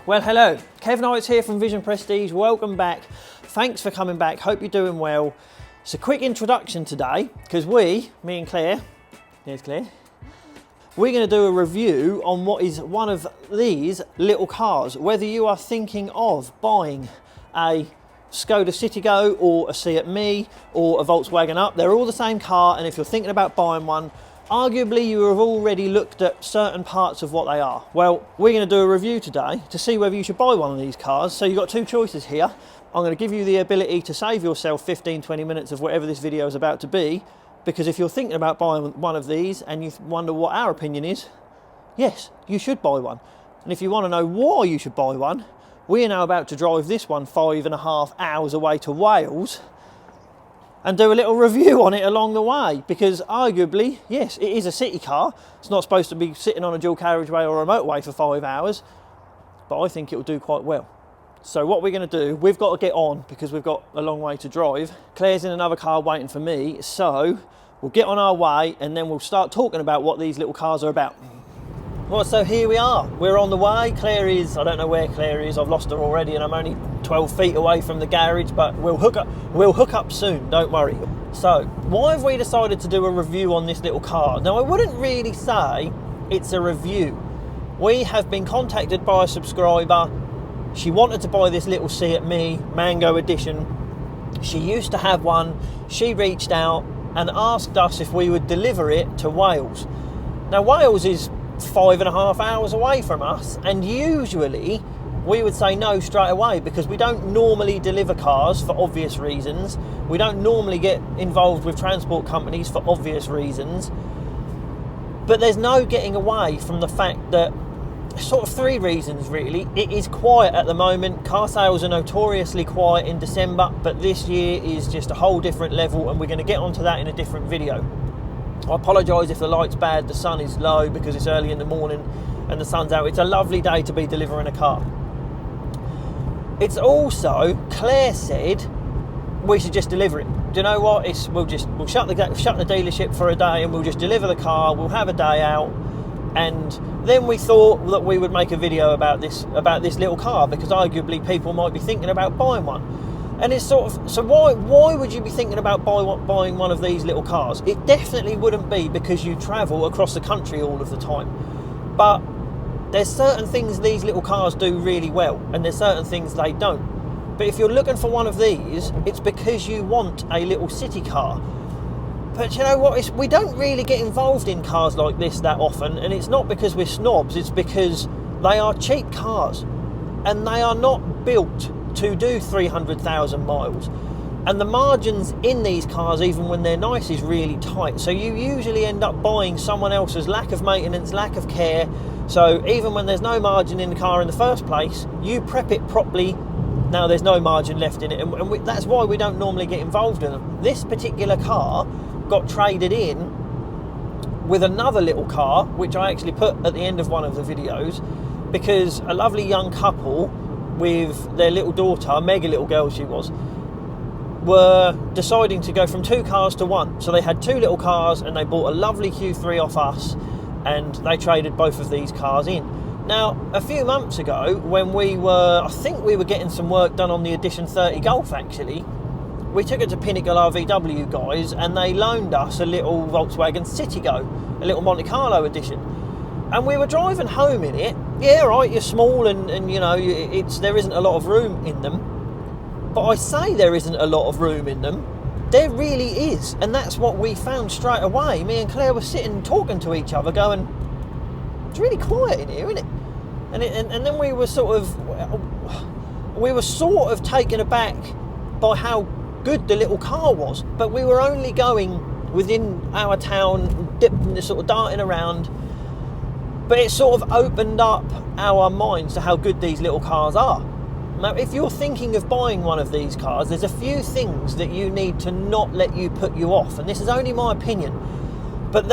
Well, hello, Kev and here from Vision Prestige. Welcome back. Thanks for coming back. Hope you're doing well. It's a quick introduction today because me and Claire, there's Claire, we're going to do a review on what is one of these little cars. Whether you are thinking of buying a Skoda Citigo or a SEAT Mii or a Volkswagen Up, they're all the same car, and if you're thinking about buying one, arguably you have already looked at certain parts of what they are. Well, we're going to do a review today to see whether you should buy one of these cars. So you've got two choices here. I'm going to give you the ability to save yourself 15-20 minutes of whatever this video is about to be, because if you're thinking about buying one of these and you wonder what our opinion is, yes, you should buy one. And if you want to know why you should buy one, we're now about to drive this one 5.5 hours away to Wales and do a little review on it along the way, because arguably, yes, it is a city car. It's not supposed to be sitting on a dual carriageway or a motorway for 5 hours, but I think it will do quite well. So what we're going to do, we've got to get on because we've got a long way to drive. Claire's in another car waiting for me, so we'll get on our way and then we'll start talking about what these little cars are about. Well, so here we are. We're on the way. Claire is, I don't know where Claire is. I've lost her already and I'm only 12 feet away from the garage, but we'll hook up soon, don't worry. So, why have we decided to do a review on this little car? Now, I wouldn't really say it's a review. We have been contacted by a subscriber. She wanted to buy this little SEAT Mii Mango Edition. She used to have one. She reached out and asked us if we would deliver it to Wales. Now, Wales is 5.5 hours away from us, and usually we would say no straight away because we don't normally deliver cars for obvious reasons. We don't normally get involved with transport companies for obvious reasons. But there's no getting away from the fact that, sort of three reasons really. It is quiet at the moment. Car sales are notoriously quiet in December, but this year is just a whole different level, and we're going to get onto that in a different video. I apologise if the light's bad, the sun is low because it's early in the morning and the sun's out. It's a lovely day to be delivering a car. It's also, Claire said we should just deliver it. Do you know what? We'll shut the dealership for a day and we'll just deliver the car, we'll have a day out. And then we thought that we would make a video about this little car, because arguably people might be thinking about buying one. And it's sort of, so why would you be thinking about buying one of these little cars? It definitely wouldn't be because you travel across the country all of the time. But there's certain things these little cars do really well, and there's certain things they don't. But if you're looking for one of these, it's because you want a little city car. But you know what, we don't really get involved in cars like this that often, and it's not because we're snobs, it's because they are cheap cars and they are not built to do 300,000 miles, and the margins in these cars, even when they're nice, is really tight. So you usually end up buying someone else's lack of maintenance, lack of care. So even when there's no margin in the car in the first place, you prep it properly. Now there's no margin left in it, and that's why we don't normally get involved in them. This particular car got traded in with another little car, which I actually put at the end of one of the videos, because a lovely young couple with their little daughter, a mega little girl she was, were deciding to go from two cars to one. So they had two little cars and they bought a lovely Q3 off us, and they traded both of these cars in. Now, a few months ago, when I think we were getting some work done on the Edition 30 Golf actually, we took it to Pinnacle RVW guys and they loaned us a little Volkswagen Citigo, a little Monte Carlo edition. And we were driving home in it. Yeah, right, you're small and you know, there isn't a lot of room in them. But I say there isn't a lot of room in them. There really is. And that's what we found straight away. Me and Claire were sitting talking to each other going, it's really quiet in here, isn't it? And then we were sort of taken aback by how good the little car was. But we were only going within our town, sort of darting around. But it sort of opened up our minds to how good these little cars are. Now, if you're thinking of buying one of these cars, there's a few things that you need to not let you put you off. And this is only my opinion. But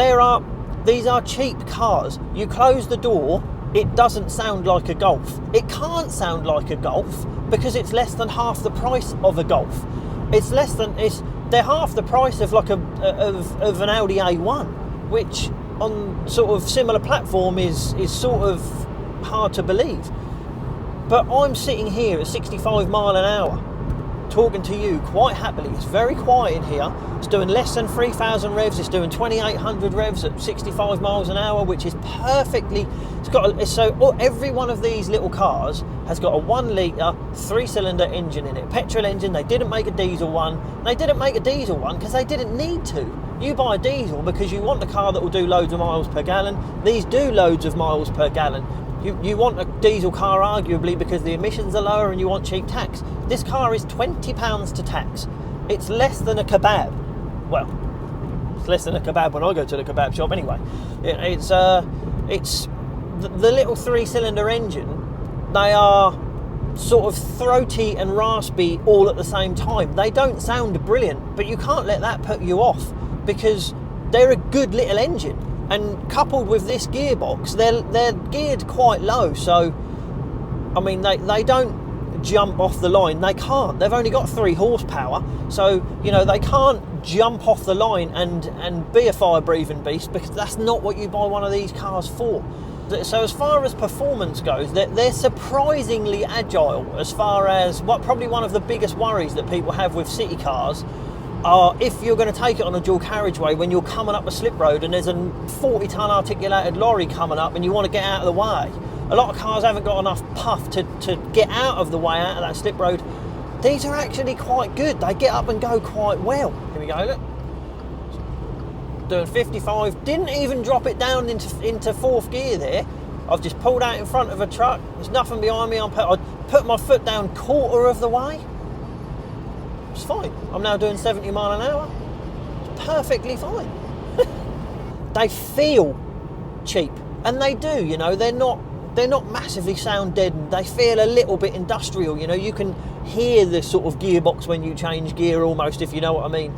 these are cheap cars. You close the door, it doesn't sound like a Golf. It can't sound like a Golf because it's less than half the price of a Golf. They're half the price of like of an Audi A1, which on sort of similar platform is sort of hard to believe. But I'm sitting here at 65 mile an hour, talking to you quite happily. It's very quiet in here. It's doing less than 3,000 revs. It's doing 2,800 revs at 65 miles an hour, which is perfectly. Every one of these little cars has got a 1 litre 3-cylinder engine in it, petrol engine. They didn't make a diesel one. They didn't make a diesel one because they didn't need to. You buy a diesel because you want a car that will do loads of miles per gallon. These do loads of miles per gallon. You want a diesel car arguably because the emissions are lower and you want cheap tax. This car is £20 to tax. It's less than a kebab. Well, it's less than a kebab when I go to the kebab shop anyway. It's the little 3-cylinder engine. They are sort of throaty and raspy all at the same time. They don't sound brilliant, but you can't let that put you off because they're a good little engine. And coupled with this gearbox, they're geared quite low, so I mean they don't jump off the line. They can't. They've only got 3 horsepower, so you know they can't jump off the line and be a fire-breathing beast because that's not what you buy one of these cars for. So as far as performance goes, they're surprisingly agile. As far as probably one of the biggest worries that people have with city cars are if you're going to take it on a dual carriageway when you're coming up a slip road and there's a 40-ton articulated lorry coming up and you want to get out of the way. A lot of cars haven't got enough puff to get out of the way out of that slip road. These are actually quite good. They get up and go quite well. Here we go, look. Doing 55. Didn't even drop it down into 4th gear there. I've just pulled out in front of a truck. There's nothing behind me. I put my foot down quarter of the way. It's fine. I'm now doing 70 mile an hour. It's perfectly fine. They feel cheap, and they do. You know, they're not massively sound deadened. They feel a little bit industrial. You know, you can hear the sort of gearbox when you change gear almost, if you know what I mean.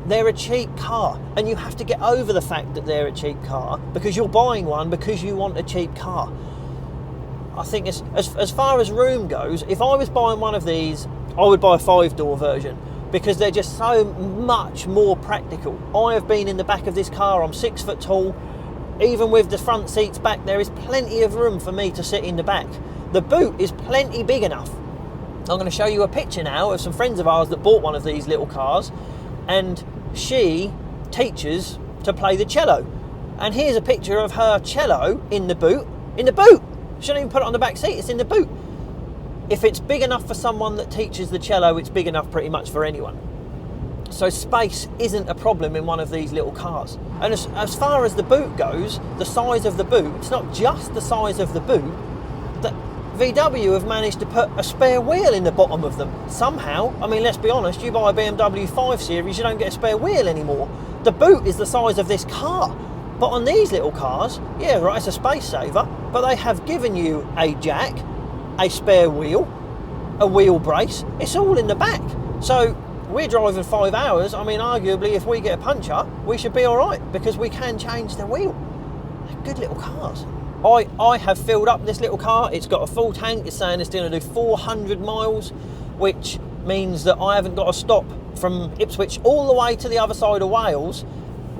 They're a cheap car, and you have to get over the fact that they're a cheap car because you're buying one because you want a cheap car. I think as far as room goes, if I was buying one of these, I would buy a 5-door version because they're just so much more practical. I have been in the back of this car. I'm 6 foot tall. Even with the front seats back, there is plenty of room for me to sit in the back. The boot is plenty big enough. I'm going to show you a picture now of some friends of ours that bought one of these little cars, and she teaches to play the cello. And here's a picture of her cello in the boot. In the boot! She didn't even put it on the back seat, it's in the boot. If it's big enough for someone that teaches the cello, it's big enough pretty much for anyone. So space isn't a problem in one of these little cars. And as far as the boot goes, the size of the boot, it's not just the size of the boot, that VW have managed to put a spare wheel in the bottom of them. Somehow, I mean, let's be honest, you buy a BMW 5 Series, you don't get a spare wheel anymore. The boot is the size of this car. But on these little cars, yeah, right, it's a space saver, but they have given you a jack, a spare wheel, a wheel brace. It's all in the back. So we're driving 5 hours. I mean, arguably, if we get a puncture, we should be all right because we can change the wheel. They're good little cars. I have filled up this little car. It's got a full tank. It's saying it's going to do 400 miles, which means that I haven't got to stop from Ipswich all the way to the other side of Wales.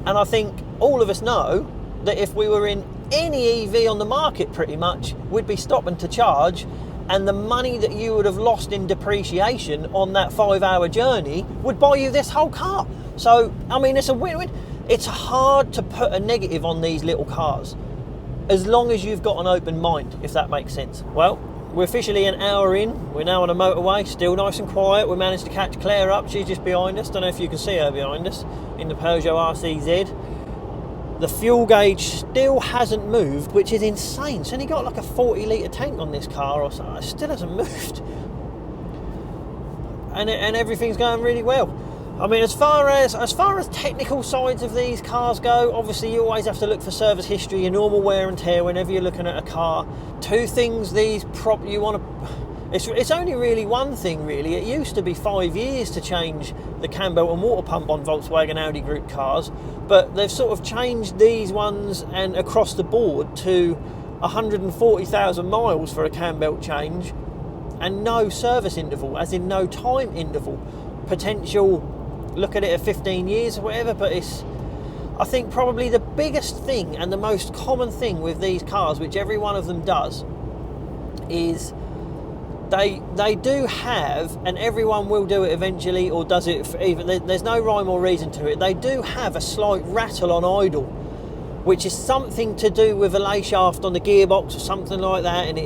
And I think all of us know that if we were in any EV on the market pretty much, we'd be stopping to charge, and the money that you would have lost in depreciation on that 5-hour journey would buy you this whole car. So, I mean, it's a win-win. It's hard to put a negative on these little cars, as long as you've got an open mind, if that makes sense. Well, we're officially an hour in. We're now on a motorway, still nice and quiet. We managed to catch Claire up. She's just behind us. Don't know if you can see her behind us in the Peugeot RCZ. The fuel gauge still hasn't moved, which is insane. It's only got like a 40 litre tank on this car or something. It still hasn't moved. And everything's going really well. I mean, as far as technical sides of these cars go, obviously you always have to look for service history, your normal wear and tear whenever you're looking at a car. Two things you want to... It's only really one thing, really. It used to be 5 years to change the cam belt and water pump on Volkswagen Audi Group cars, but they've sort of changed these ones and across the board to 140,000 miles for a cam belt change and no service interval, as in no time interval. Potential, look at it at 15 years or whatever, but I think probably the biggest thing and the most common thing with these cars, which every one of them does, is they do have, and everyone will do it eventually, or does it for even, there's no rhyme or reason to it, they do have a slight rattle on idle, which is something to do with a lay shaft on the gearbox or something like that, and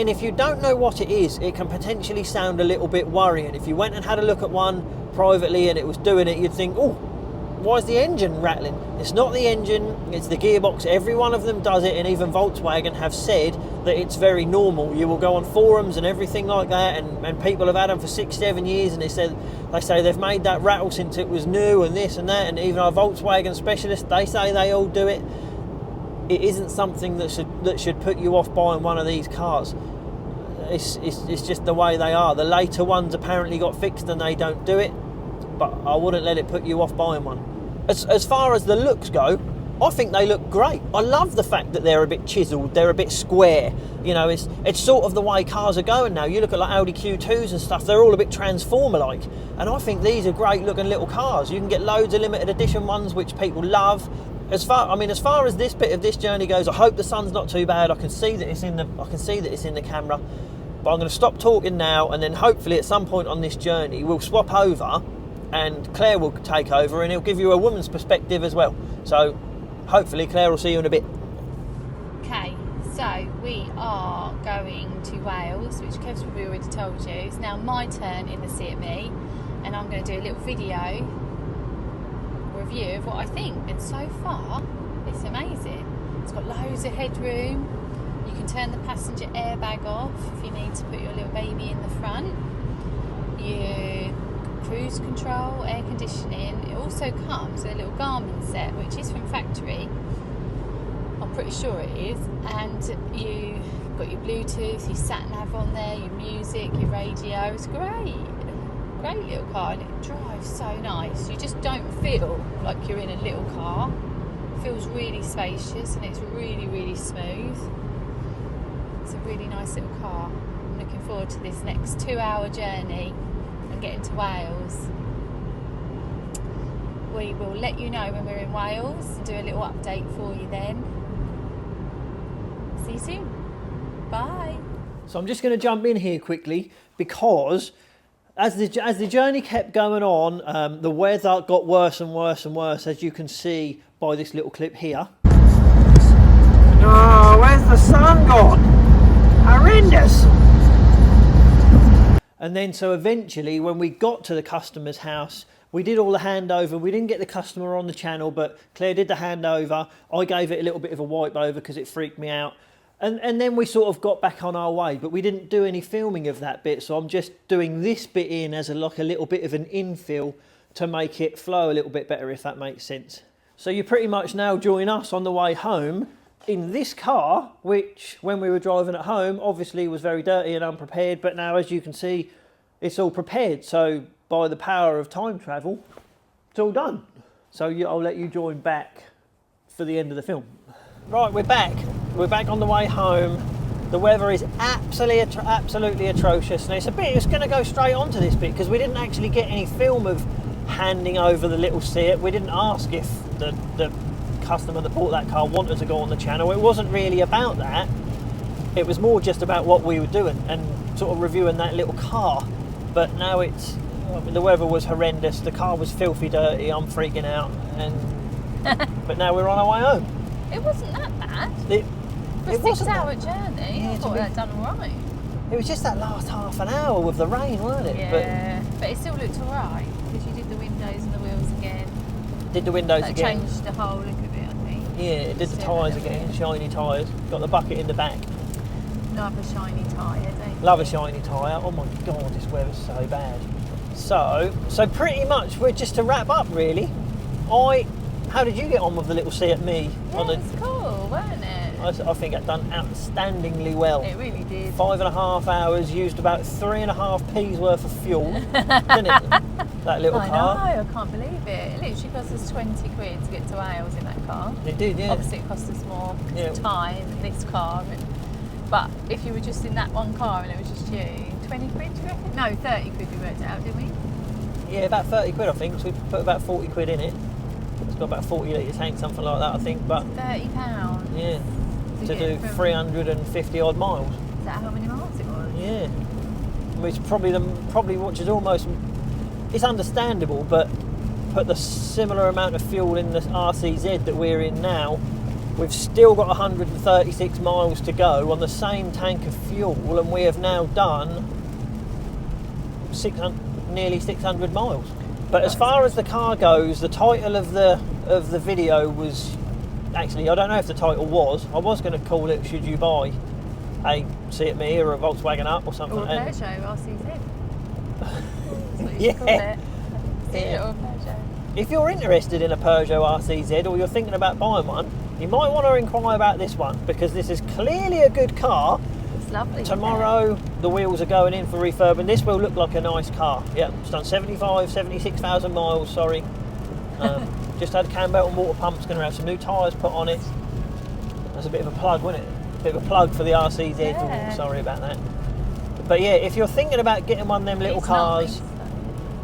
if you don't know what it is, it can potentially sound a little bit worrying. If you went and had a look at one privately and it was doing it, you'd think, oh, why is the engine rattling? It's not the engine, it's the gearbox. Every one of them does it, and even Volkswagen have said that it's very normal. You will go on forums and everything like that, and people have had them for 6-7 years, and they say they've made that rattle since it was new, and this and that, and even our Volkswagen specialists, they say they all do it. It isn't something that should put you off buying one of these cars. It's just the way they are. The later ones apparently got fixed and they don't do it, but I wouldn't let it put you off buying one. As far as the looks go, I think they look great. I love the fact that they're a bit chiseled, they're a bit square. You know, it's sort of the way cars are going now. You look at like Audi Q2s and stuff, they're all a bit Transformer-like. And I think these are great looking little cars. You can get loads of limited edition ones, which people love. As far as this bit of this journey goes, I hope the sun's not too bad. I can see that it's in the camera. But I'm going to stop talking now, and then hopefully at some point on this journey we'll swap over, and Claire will take over, and it'll give you a woman's perspective as well. So hopefully Claire will see you in a bit. Okay, so we are going to Wales, which Kev's probably already told you. It's now my turn in the SEAT Mii, and I'm going to do a little video review of what I think. And so far, it's amazing. It's got loads of headroom. You can turn the passenger airbag off if you need to put your little baby in the front. Cruise control, air conditioning. It also comes with a little Garmin set, which is from factory. I'm pretty sure it is. And you've got your Bluetooth, your sat nav on there, your music, your radio. It's great. Great little car, and it drives so nice. You just don't feel like you're in a little car. It feels really spacious, and it's really, really smooth. It's a really nice little car. I'm looking forward to this next 2-hour journey and getting to Wales. We will let you know when we're in Wales and do a little update for you then. See you soon. Bye. So I'm just going to jump in here quickly, because as the journey kept going on, the weather got worse and worse and worse, as you can see by this little clip here. Oh, where's the sun gone? Horrendous! And then so eventually, when we got to the customer's house, we did all the handover. We didn't get the customer on the channel, but Claire did the handover. I gave it a little bit of a wipe over because it freaked me out. And then we sort of got back on our way, but we didn't do any filming of that bit. So I'm just doing this bit in as a little bit of an infill to make it flow a little bit better, if that makes sense. So you pretty much now join us on the way home in this car, which when we were driving at home, obviously was very dirty and unprepared. But now, as you can see, it's all prepared. So by the power of time travel, it's all done. So I'll let you join back for the end of the film. Right, we're back. We're back on the way home. The weather is absolutely atrocious. Now it's going to go straight onto this bit because we didn't actually get any film of handing over the little SEAT. We didn't ask if the customer that bought that car wanted to go on the channel. It wasn't really about that. It was more just about what we were doing and sort of reviewing that little car. But now the weather was horrendous. The car was filthy dirty. I'm freaking out. But now we're on our way home. It wasn't that bad. For a 6-hour journey, yeah, I thought that done all right. It was just that last half an hour with the rain, wasn't it? Yeah, but it still looked all right because you did the windows and the wheels again. Did the windows that again. Changed the whole look of it, I think. Yeah, it did the tyres again, shiny tyres. Got the bucket in the back. Love a shiny tyre, don't you? Love a shiny tyre. Oh my God, this weather's so bad. So pretty much, we're just to wrap up really. How did you get on with the little SEAT Mii? Yeah, it was cool, wasn't it? I think it done outstandingly well. It really did. 5.5 hours, used about 3.5p's worth of fuel, didn't it? That little car. I know, I can't believe it. It literally cost us 20 quid to get to Wales in that car. It did, yeah. Obviously it cost us more because of time and this car. But if you were just in that one car and it was just you, 20 quid, do you reckon? No, 30 quid we worked it out, didn't we? Yeah, about 30 quid I think, so we put about 40 quid in it. It's got about 40 litre tank, something like that I think. But £30. yeah, to do 350 odd miles. out how many miles it was. Yeah. Which probably which is almost, it's understandable, but put the similar amount of fuel in the RCZ that we're in now, we've still got 136 miles to go on the same tank of fuel, and we have now done nearly 600 miles. But as far as the car goes, the title of the video was, actually I don't know if the title was, I was going to call it "Should you buy a SEAT Mii or a Volkswagen Up" or something. Or a Peugeot RCZ. That's what you Yeah. should call it. Yeah. Or a Peugeot. If you're interested in a Peugeot RCZ or you're thinking about buying one, you might want to inquire about this one, because this is clearly a good car. It's lovely. Tomorrow the wheels are going in for refurb, and this will look like a nice car. Yeah, it's done 76,000 miles, sorry. Just had cam belt and water pumps, going to have some new tyres put on it. That's a bit of a plug, wasn't it? A bit of a plug for the RCZ, Yeah. sorry about that. But yeah, if you're thinking about getting one of them little It's cars, nice,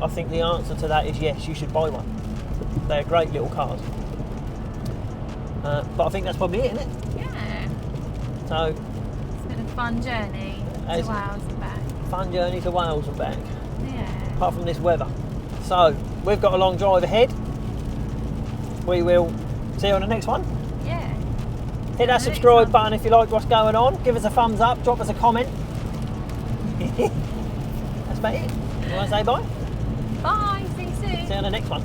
I think the answer to that is yes, you should buy one. They're great little cars. But I think that's probably it, isn't it? yeah. So, It's been a fun journey to It's- Wales and back. fun journey to Wales and back, Yeah. apart from this weather. So, we've got a long drive ahead. We will see you on the next one. Yeah. Hit that next subscribe one. button if you like what's going on. Give us a thumbs up, drop us a comment. That's about it. You want to say bye? Bye. See you soon. See you on the next one.